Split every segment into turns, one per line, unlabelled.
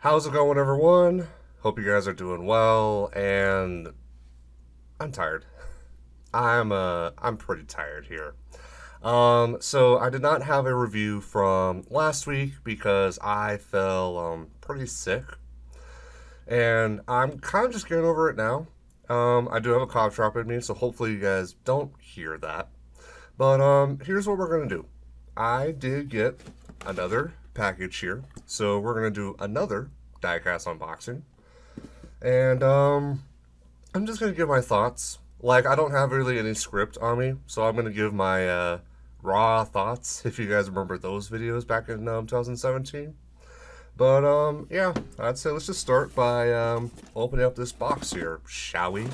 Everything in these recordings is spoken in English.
How's it going, everyone? Hope you guys are doing well, and I'm tired. I'm pretty tired here. So I did not have a review from last week because I fell pretty sick, and I'm kind of just getting over it now. I do have a cough drop in me, so hopefully you guys don't hear that. But here's what we're gonna do. I did get another package here, so we're gonna do another diecast unboxing, and I'm just gonna give my thoughts. Like, I don't have really any script on me, so I'm gonna give my raw thoughts. If you guys remember those videos back in 2017. But yeah, I'd say let's just start by opening up this box here, shall we?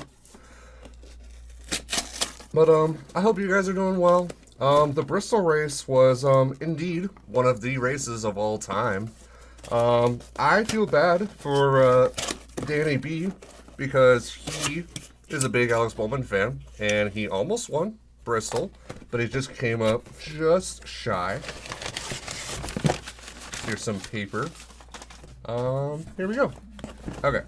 But I hope you guys are doing well. The Bristol race was indeed one of the races of all time. I feel bad for Danny B because he is a big Alex Bowman fan and he almost won Bristol, but he just came up just shy. Here's some paper. Here we go. Okay.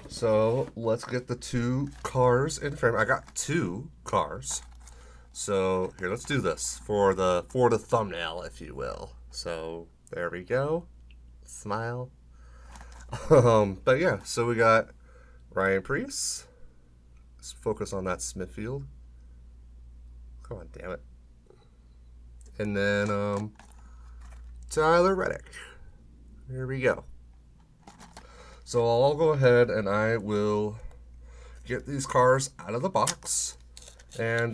So let's get the two cars in frame. I got two cars. So here, let's do this for the thumbnail, if you will. So there we go. Smile. But yeah, so we got Ryan Preece. Let's focus on that Smithfield. Come on, damn it. And then Tyler Reddick. Here we go. So I'll go ahead and I will get these cars out of the box, and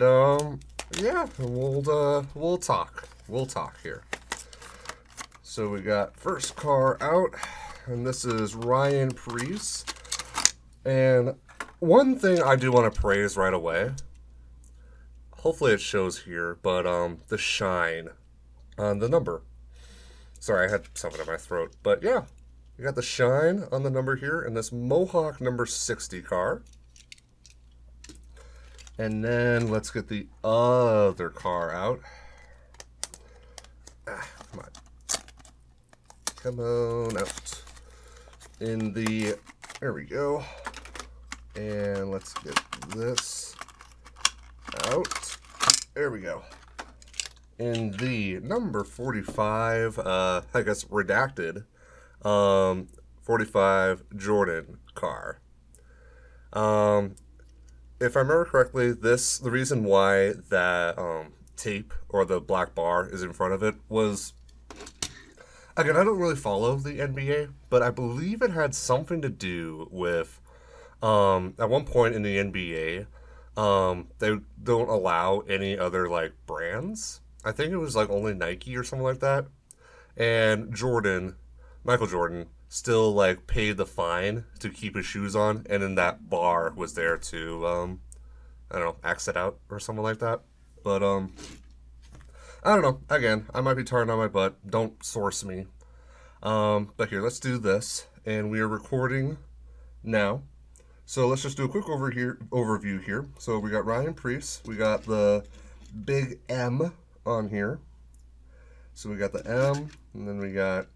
yeah, we'll talk. We'll talk here. So we got first car out, and this is Ryan Preece. And one thing I do want to praise right away. Hopefully it shows here, but the shine on the number. Sorry, I had something in my throat, but yeah. We got the shine on the number here in this Mohawk number 60 car. And then let's get the other car out. Come on. Come on out. There we go. And let's get this out. There we go. In the number 45, I guess redacted, 45 Jordan car. If I remember correctly, the reason why that tape or the black bar is in front of it was, again, I don't really follow the NBA, but I believe it had something to do with at one point in the NBA, they don't allow any other like brands. I think it was like only Nike or something like that, and Michael Jordan still like paid the fine to keep his shoes on, and then that bar was there to I don't know, X it out or something like that. But I don't know. Again, I might be tarring on my butt. Don't source me. But here, let's do this, and we are recording now. So let's just do a quick overview here. So we got Ryan Preece. We got the big M on here. So we got the M, and then we got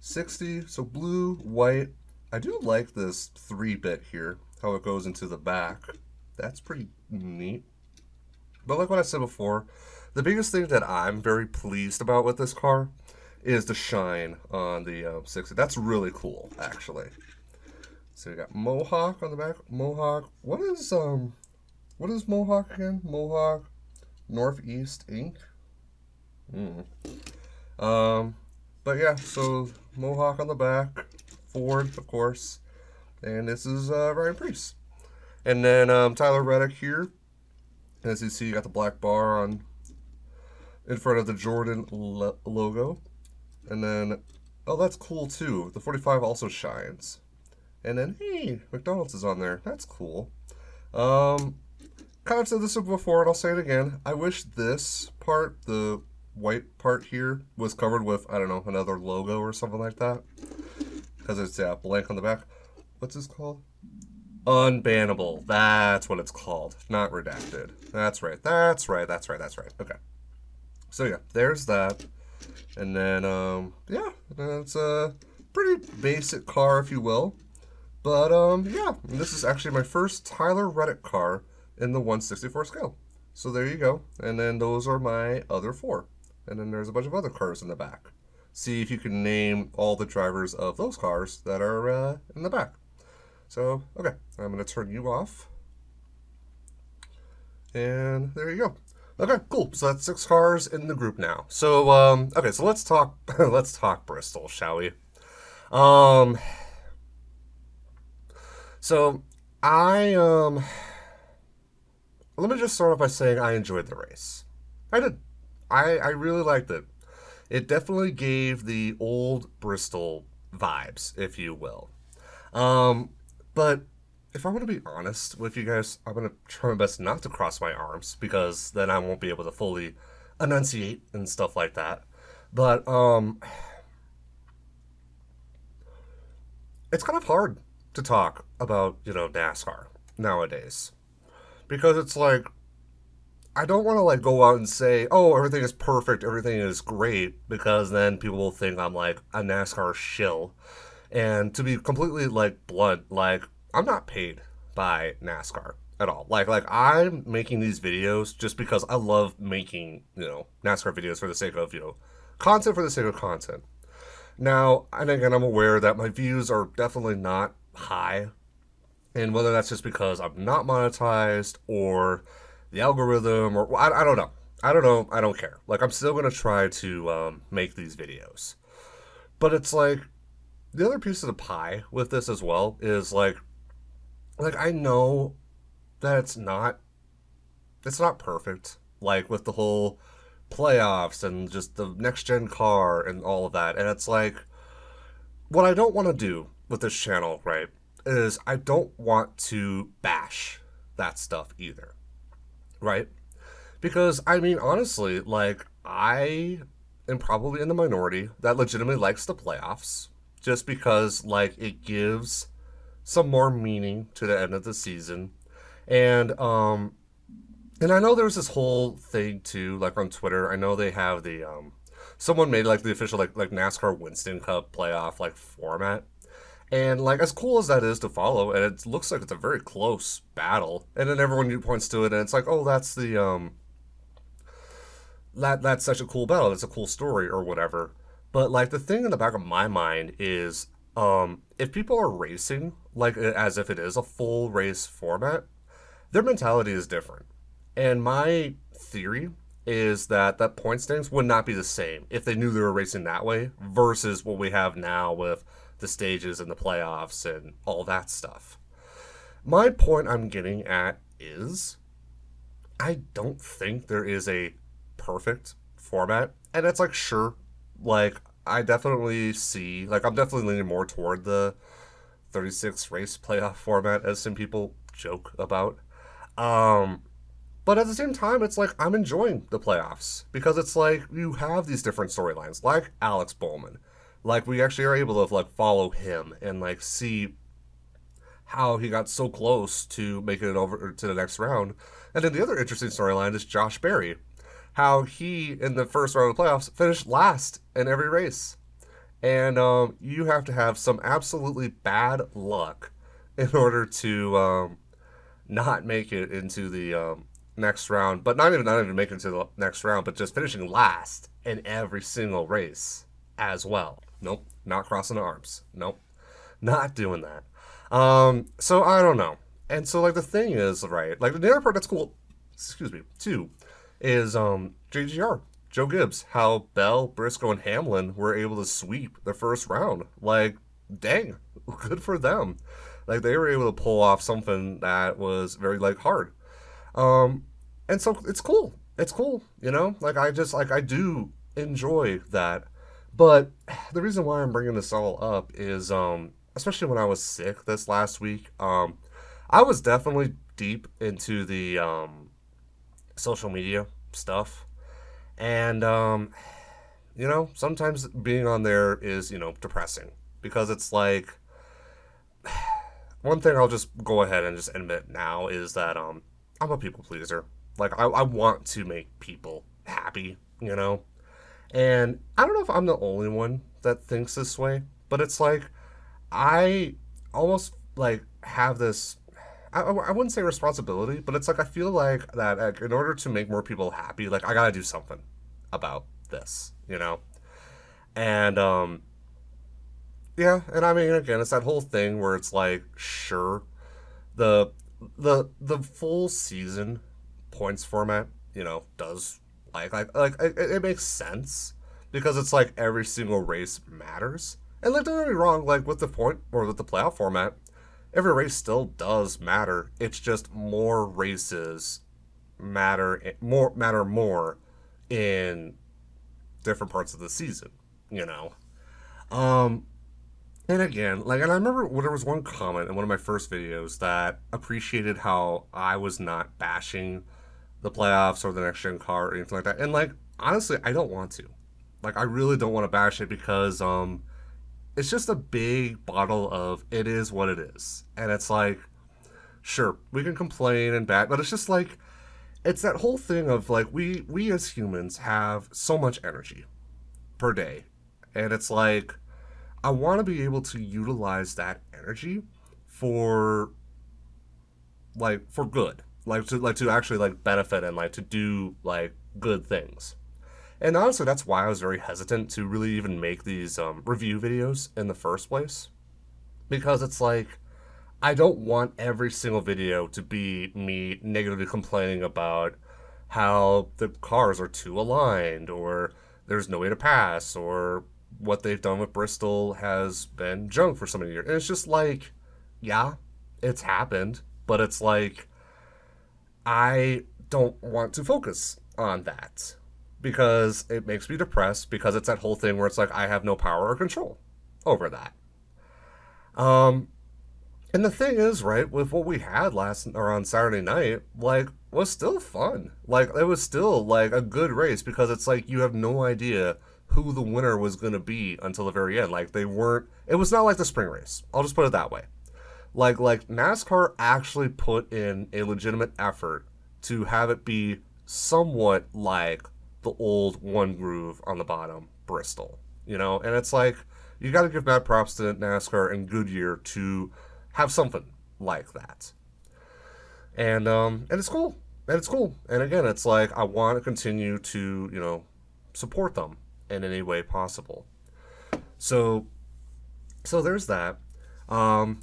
60, so blue, white. I do like this 3-bit here, how it goes into the back. That's pretty neat. But like what I said before, the biggest thing that I'm very pleased about with this car is the shine on the 60. That's really cool, actually. So we got Mohawk on the back. Mohawk. What is Mohawk again? Mohawk Northeast Inc. But yeah, so Mohawk on the back, Ford, of course, and this is Ryan Preece. And then Tyler Reddick here. As you see, you got the black bar in front of the Jordan logo. And then, oh, that's cool too. The 45 also shines. And then, hey, McDonald's is on there. That's cool. Kind of said this before, and I'll say it again. I wish this part, the white part here, was covered with, I don't know, another logo or something like that. Because it's, yeah, blank on the back. What's this called? Unbannable. That's what it's called. Not redacted. That's right. Okay. So yeah, there's that. And then, yeah, it's a pretty basic car, if you will. But, yeah, this is actually my first Tyler Reddick car in the 1/64 scale. So there you go. And then those are my other four. And then there's a bunch of other cars in the back. See if you can name all the drivers of those cars that are in the back. So, okay, I'm going to turn you off. And there you go. Okay, cool. So that's 6 cars in the group now. So, okay, so let's talk let's talk Bristol, shall we? Um, so I let me just start off by saying I enjoyed the race. I did. I really liked it. It definitely gave the old Bristol vibes, if you will. But if I want to be honest with you guys, I'm going to try my best not to cross my arms because then I won't be able to fully enunciate and stuff like that. But it's kind of hard to talk about, NASCAR nowadays because it's like I don't want to like go out and say, "Oh, everything is perfect, everything is great," because then people will think I'm like a NASCAR shill. And to be completely like blunt, like I'm not paid by NASCAR at all. Like I'm making these videos just because I love making, NASCAR videos for the sake of, content for the sake of content. Now, and again, I'm aware that my views are definitely not high, and whether that's just because I'm not monetized or the algorithm or I don't know. I don't know. I don't care. Like I'm still gonna try to make these videos, but it's like the other piece of the pie with this as well is like I know that it's not perfect. Like with the whole playoffs and just the next gen car and all of that, and it's like what I don't want to do with this channel, right, is I don't want to bash that stuff either, right? Because I mean, honestly, like I am probably in the minority that legitimately likes the playoffs, just because like it gives some more meaning to the end of the season, and and I know there's this whole thing too, like on Twitter. I know they have the someone made like the official like NASCAR Winston Cup playoff like format. And like as cool as that is to follow, and it looks like it's a very close battle, and then everyone points to it, and it's like, oh, that's the that's such a cool battle, that's a cool story or whatever. But like the thing in the back of my mind is, if people are racing like as if it is a full race format, their mentality is different. And my theory is that point standings would not be the same if they knew they were racing that way versus what we have now with the stages and the playoffs and all that stuff. My point I'm getting at is I don't think there is a perfect format. And it's like, sure, like I definitely see, like I'm definitely leaning more toward the 36 race playoff format as some people joke about. Um, but at the same time, it's like I'm enjoying the playoffs because it's like you have these different storylines, like Alex Bowman. Like we actually are able to like follow him and like see how he got so close to making it over to the next round. And then the other interesting storyline is Josh Berry, how he in the first round of the playoffs finished last in every race. And you have to have some absolutely bad luck in order to not make it into the next round, but not even make it to the next round, but just finishing last in every single race as well. Nope, not crossing the arms. Nope, not doing that. So I don't know. And so like the thing is, right, like the other part that's cool, excuse me, too, is JGR, Joe Gibbs, how Bell, Briscoe, and Hamlin were able to sweep the first round. Like, dang, good for them. Like they were able to pull off something that was very like hard. Um, and so it's cool. It's cool, Like I do enjoy that. But the reason why I'm bringing this all up is, especially when I was sick this last week, I was definitely deep into the social media stuff, and sometimes being on there is depressing because it's like one thing I'll just go ahead and just admit now is that I'm a people pleaser. Like I want to make people happy, And I don't know if I'm the only one that thinks this way, but it's like I almost like have this. I wouldn't say responsibility, but it's like I feel like, like in order to make more people happy, like I gotta do something about this, you know. And yeah, and I mean again, it's that whole thing where it's like, sure, the the full season points format, does like it makes sense because it's like every single race matters. And like don't get me wrong, like with the point or with the playoff format, every race still does matter. It's just more races matter more in different parts of the season, you know. Um and again, like, and I remember when there was one comment in one of my first videos that appreciated how I was not bashing the playoffs or the next gen car or anything like that. And like, honestly, I don't want to. Like, I really don't want to bash it because it's just a big bottle of it is what it is, and it's like, sure, we can complain and bash, but it's just like it's that whole thing of like we as humans have so much energy per day, and it's like I want to be able to utilize that energy for for good, like to actually like benefit and like to do like good things. And honestly, that's why I was very hesitant to really even make these review videos in the first place, because it's like I don't want every single video to be me negatively complaining about how the cars are too aligned or there's no way to pass or what they've done with Bristol has been junk for so many years. And it's just like, yeah, it's happened, but it's like I don't want to focus on that because it makes me depressed because it's that whole thing where it's like I have no power or control over that. Um, And the thing is, right, with what we had last or on Saturday night, like, was still fun. Like, it was still like a good race because it's like you have no idea who the winner was going to be until the very end. Like, they weren't. It was not like the spring race. I'll just put it that way. Like NASCAR actually put in a legitimate effort to have it be somewhat like the old one groove on the bottom Bristol, and it's like you got to give mad props to NASCAR and Goodyear to have something like that. And it's cool. And it's cool. And again, it's like I want to continue to, support them in any way possible. So so there's that. Um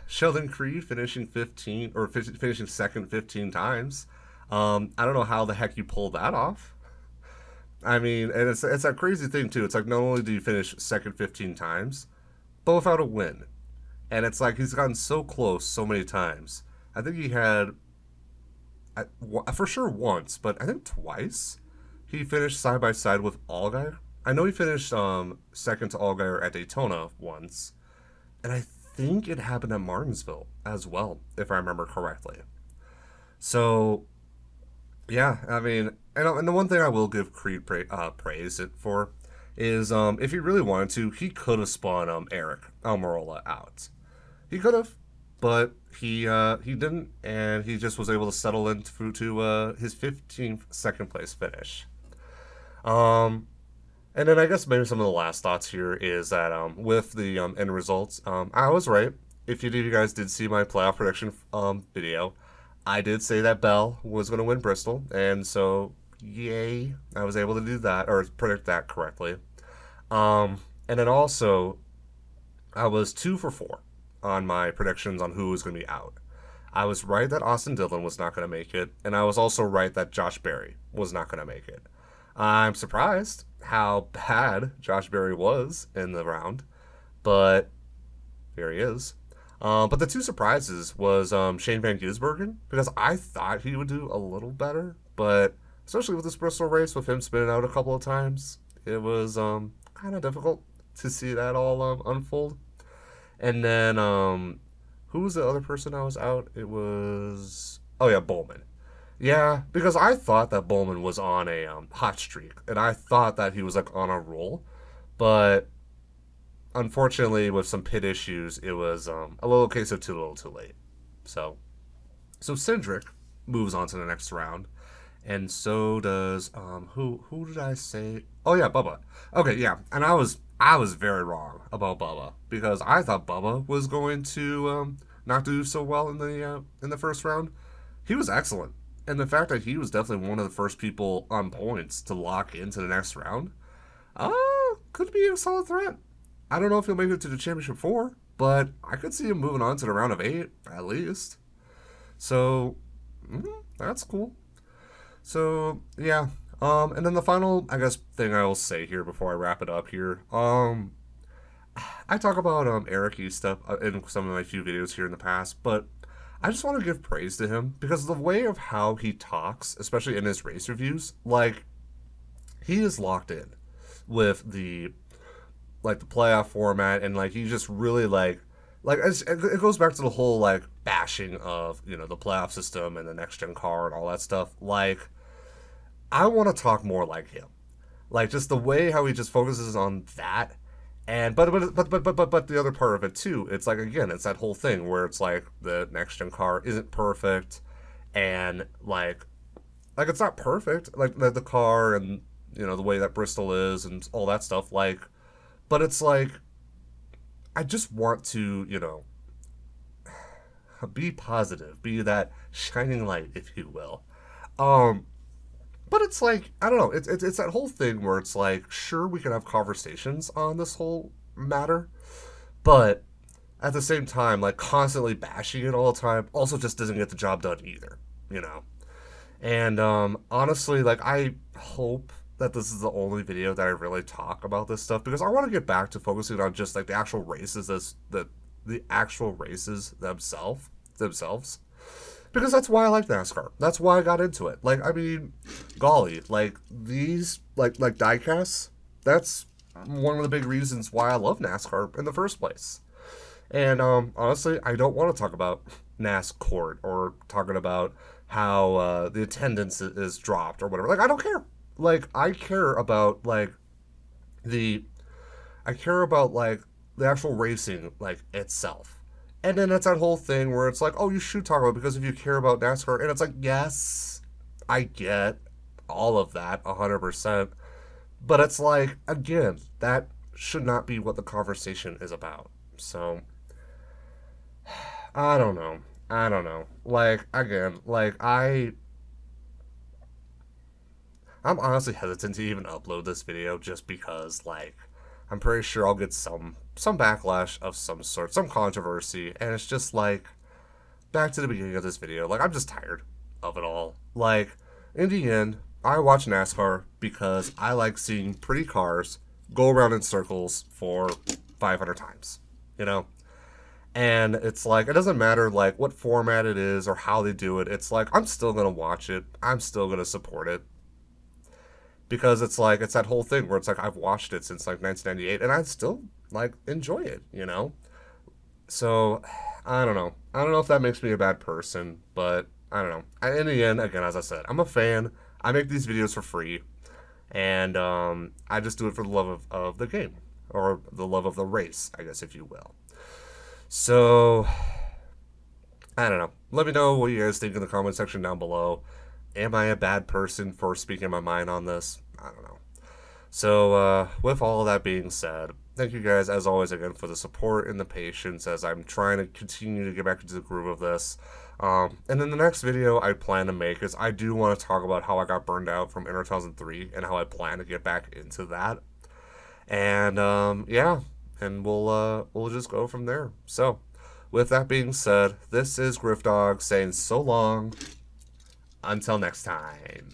Sheldon Creed finishing 15 or finishing second 15 times. I don't know how the heck you pulled that off. I mean, and it's that crazy thing too. It's like not only do you finish second 15 times, but without a win. And it's like he's gotten so close so many times. I think he had, for sure once, but I think twice, he finished side by side with Allgaier. I know he finished second to Allgaier at Daytona once, and I think it happened at Martinsville as well, if I remember correctly. So yeah, I mean, and the one thing I will give Creed praise it for is if he really wanted to, he could have spun Eric Almirola out. He could have, but he didn't, and he just was able to settle into his 15th second place finish. Um, and then I guess maybe some of the last thoughts here is that with the end results, I was right. If you guys did see my playoff prediction video, I did say that Bell was going to win Bristol, and so yay, I was able to do that or predict that correctly. And then also, I was 2 for 4 on my predictions on who was going to be out. I was right that Austin Dillon was not going to make it, and I was also right that Josh Berry was not going to make it. I'm surprised how bad Josh Berry was in the round, but there he is. But the two surprises was Shane Van Gisbergen, because I thought he would do a little better, but especially with this Bristol race, with him spinning out a couple of times, it was kind of difficult to see that all unfold. And then, who was the other person I was out? It was, oh yeah, Bowman. Yeah, because I thought that Bowman was on a hot streak, and I thought that he was like on a roll, but unfortunately, with some pit issues, it was a little case of too little, too late. So Cindric moves on to the next round, and so does who did I say? Oh yeah, Bubba. Okay, yeah, and I was very wrong about Bubba because I thought Bubba was going to not do so well in the first round. He was excellent, and the fact that he was definitely one of the first people on points to lock into the next round, could be a solid threat. I don't know if he'll make it to the championship four, but I could see him moving on to the round of eight at least. So that's cool. So yeah, and then the final, I guess, thing I will say here before I wrap it up here. I talk about Eric stuff in some of my few videos here in the past, but I just want to give praise to him because the way of how he talks, especially in his race reviews, like he is locked in with the playoff format, and like he just really it goes back to the whole like bashing of the playoff system and the next gen car and all that stuff. Like I want to talk more like him, like just the way how he just focuses on that. And but the other part of it too, it's like again, it's that whole thing where it's like the next gen car isn't perfect, and like it's not perfect, like the car and the way that Bristol is and all that stuff. Like, but it's like I just want to be positive, be that shining light, if you will. Um, but it's like I don't know. It's that whole thing where it's like, sure, we can have conversations on this whole matter, but at the same time, like constantly bashing it all the time also just doesn't get the job done either. You know. And honestly, like I hope that this is the only video that I really talk about this stuff because I want to get back to focusing on just like the actual races, the actual races themselves because that's why I like NASCAR. That's why I got into it. Like, I mean, golly, like these, like diecasts. That's one of the big reasons why I love NASCAR in the first place. And honestly, I don't want to talk about NASCAR or talking about how the attendance is dropped or whatever. Like, I don't care. Like, the I care about like the actual racing like itself. And then it's that whole thing where it's like, oh, you should talk about it because if you care about NASCAR, and it's like, yes, I get all of that 100%. But it's like, again, that should not be what the conversation is about. So, I don't know. I don't know. Like, again, like, I'm honestly hesitant to even upload this video just because, like, I'm pretty sure I'll get some backlash of some sort, some controversy, and it's just like back to the beginning of this video. Like I'm just tired of it all. Like in the end, I watch NASCAR because I like seeing pretty cars go around in circles for 500 times, you know? And it's like, it doesn't matter like what format it is or how they do it. It's like, I'm still going to watch it. I'm still going to support it. Because it's like, it's that whole thing where it's like, I've watched it since like 1998 and I still like enjoy it, you know? So, I don't know. I don't know if that makes me a bad person, but I don't know. In the end, again, as I said, I'm a fan. I make these videos for free. And I just do it for the love of the game. Or the love of the race, I guess, if you will. So, I don't know. Let me know what you guys think in the comment section down below. Am I a bad person for speaking my mind on this? I don't know. So, with all of that being said, thank you guys, as always, again, for the support and the patience as I'm trying to continue to get back into the groove of this. And then the next video I plan to make is I do want to talk about how I got burned out from Inter 2003 and how I plan to get back into that. And, yeah, and we'll just go from there. So, with that being said, this is Griff Dog saying so long. Until next time.